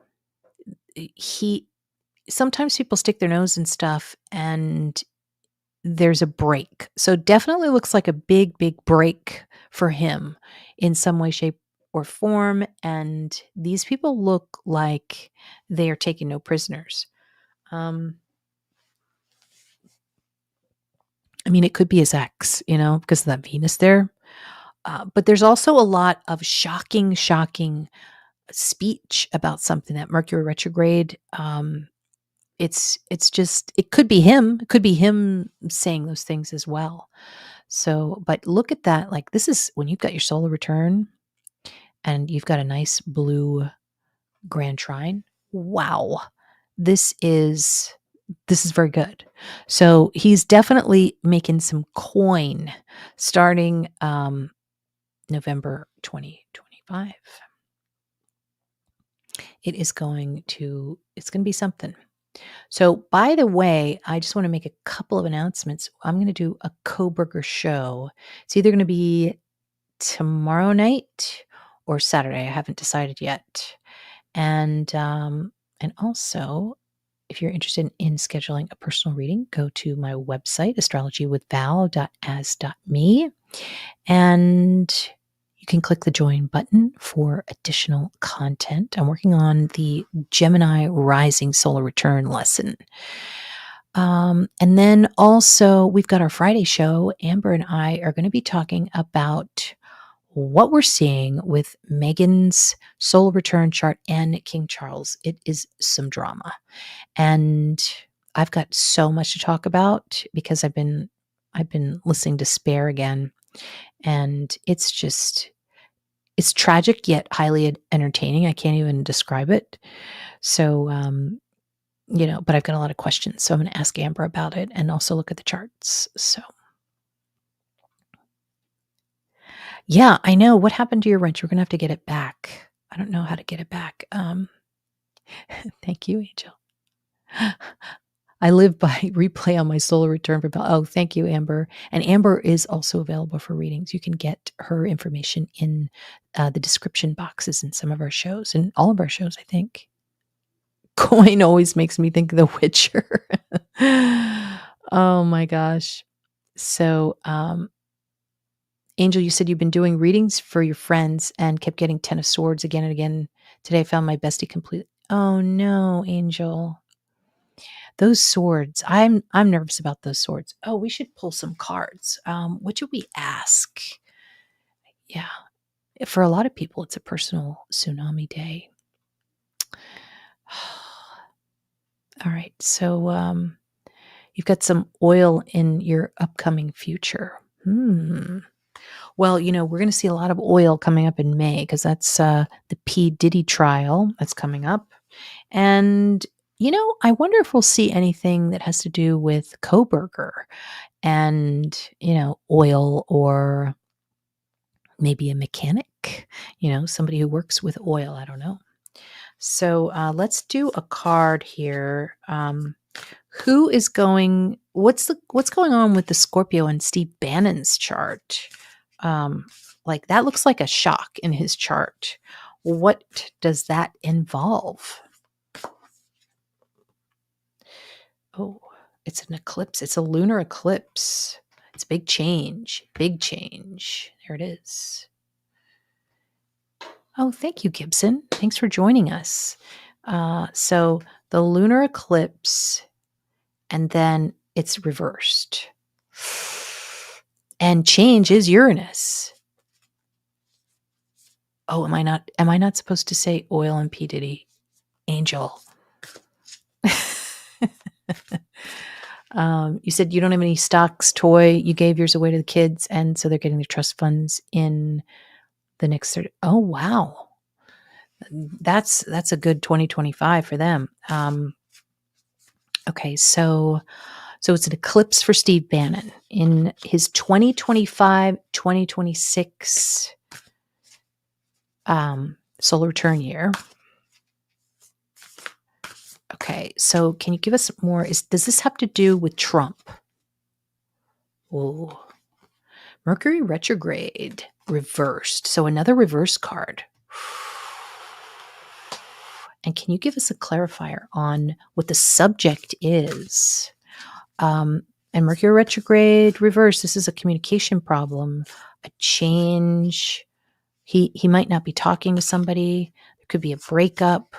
Sometimes people stick their nose in stuff and there's a break. So definitely looks like a big, big break for him in some way, shape, or form. And these people look like they are taking no prisoners. I mean, it could be his ex, because of that Venus there. But there's also a lot of shocking speech about something, that Mercury retrograde. It could be him. It could be him saying those things as well. So, but look at that. Like, this is when you've got your solar return and you've got a nice blue grand trine. Wow. This is very good. So he's definitely making some coin starting November 2025. It's going to be something. So, by the way, I just want to make a couple of announcements. I'm going to do a Coburger show. It's either going to be tomorrow night or Saturday. I haven't decided yet. And also, if you're interested in scheduling a personal reading, go to my website, astrologywithval.as.me, and you can click the join button for additional content. I'm working on the Gemini rising solar return lesson. And then also we've got our Friday show. Amber and I are going to be talking about what we're seeing with Meghan's solar return chart and King Charles. It is some drama. And I've got so much to talk about because I've been listening to Spare again. And it's tragic yet highly entertaining. I can't even describe it. So, but I've got a lot of questions. So I'm going to ask Amber about it and also look at the charts. So, yeah, I know. What happened to your wrench? We're going to have to get it back. I don't know how to get it back. Thank you, Angel. I live by replay on my solar return for oh, thank you, Amber. And Amber is also available for readings. You can get her information in the description boxes in some of our shows, and all of our shows, I think. Coin always makes me think of The Witcher. Oh my gosh. So, Angel, you said you've been doing readings for your friends and kept getting 10 of Swords again and again. Today I found my bestie complete. Oh no, Angel. Those swords, I'm nervous about those swords. Oh, we should pull some cards. What should we ask? Yeah. For a lot of people, it's a personal tsunami day. All right. So you've got some oil in your upcoming future. Well, we're going to see a lot of oil coming up in May because that's the P. Diddy trial that's coming up. And I wonder if we'll see anything that has to do with Coburger and, oil, or maybe a mechanic, somebody who works with oil. I don't know. So let's do a card here. What's going on with the Scorpio and Steve Bannon's chart? Like that looks like a shock in his chart. What does that involve? Oh, it's an eclipse. It's a lunar eclipse. It's a big change. Big change. There it is. Oh, thank you, Gibson. Thanks for joining us. So the lunar eclipse, and then it's reversed. And change is Uranus. Oh, am I not supposed to say oil and P. Diddy? Angel. You said you don't have any stocks, toy. You gave yours away to the kids, and so they're getting their trust funds in the next 30. Oh, wow. That's a good 2025 for them. Okay, so it's an eclipse for Steve Bannon in his 2025-2026 solar return year. Okay, so can you give us more? Does this have to do with Trump? Oh, Mercury retrograde reversed. So another reverse card. And can you give us a clarifier on what the subject is? And Mercury retrograde reverse, this is a communication problem, a change. He might not be talking to somebody. There could be a breakup.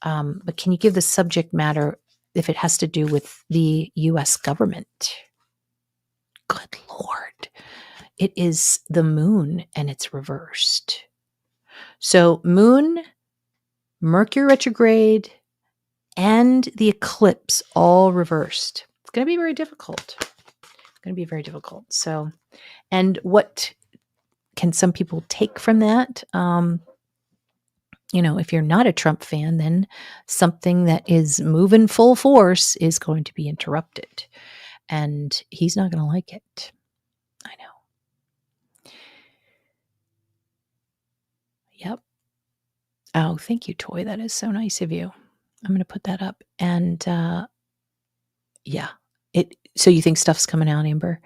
But can you give the subject matter if it has to do with the U.S. government? Good Lord. It is the moon and it's reversed. So moon, Mercury retrograde, and the eclipse all reversed. It's going to be very difficult. So, and what can some people take from that? If you're not a Trump fan, then something that is moving full force is going to be interrupted. And he's not going to like it. I know. Yep. Oh, thank you, Toy. That is so nice of you. I'm going to put that up. And yeah. So you think stuff's coming out, Amber?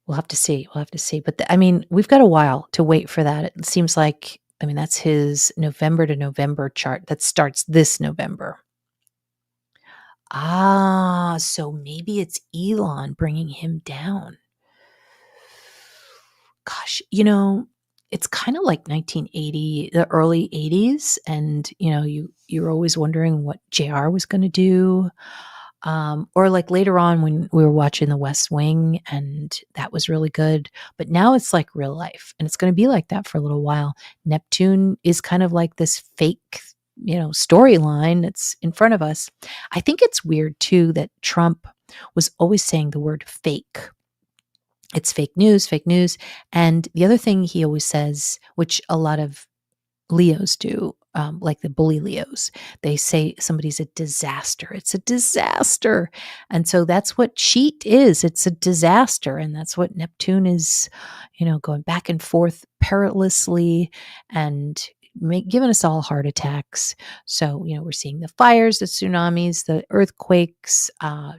We'll have to see. But we've got a while to wait for that. It seems like, that's his November to November chart that starts this November. So maybe it's Elon bringing him down. Gosh, it's kind of like 1980, the early 80s. And, you're always wondering what JR was going to do. Or like later on when we were watching The West Wing, and that was really good. But now it's like real life, and it's going to be like that for a little while. Neptune is kind of like this fake, storyline that's in front of us. I think it's weird too that Trump was always saying the word fake. It's fake news, fake news. And the other thing he always says, which a lot of Leos do, like the bully Leos, they say somebody's a disaster. It's a disaster. And so that's what cheat is. It's a disaster. And that's what Neptune is, going back and forth perilously and giving us all heart attacks. So, we're seeing the fires, the tsunamis, the earthquakes,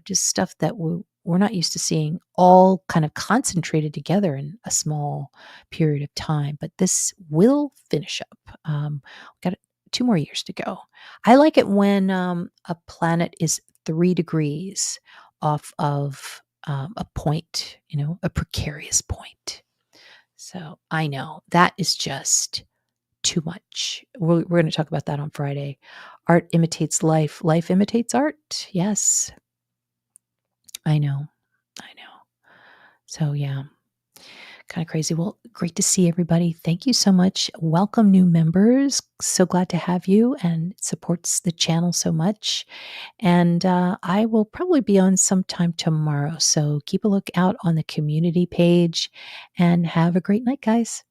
just stuff that we're not used to seeing, all kind of concentrated together in a small period of time. But this will finish up. We've got 2 more years to go. I like it when a planet is 3 degrees off of a point, a precarious point. So I know that is just too much. We're going to talk about that on Friday. Art imitates life. Life imitates art. Yes. I know. So yeah, kind of crazy. Well, great to see everybody. Thank you so much. Welcome new members. So glad to have you, and it supports the channel so much. And I will probably be on sometime tomorrow. So keep a look out on the community page, and have a great night, guys.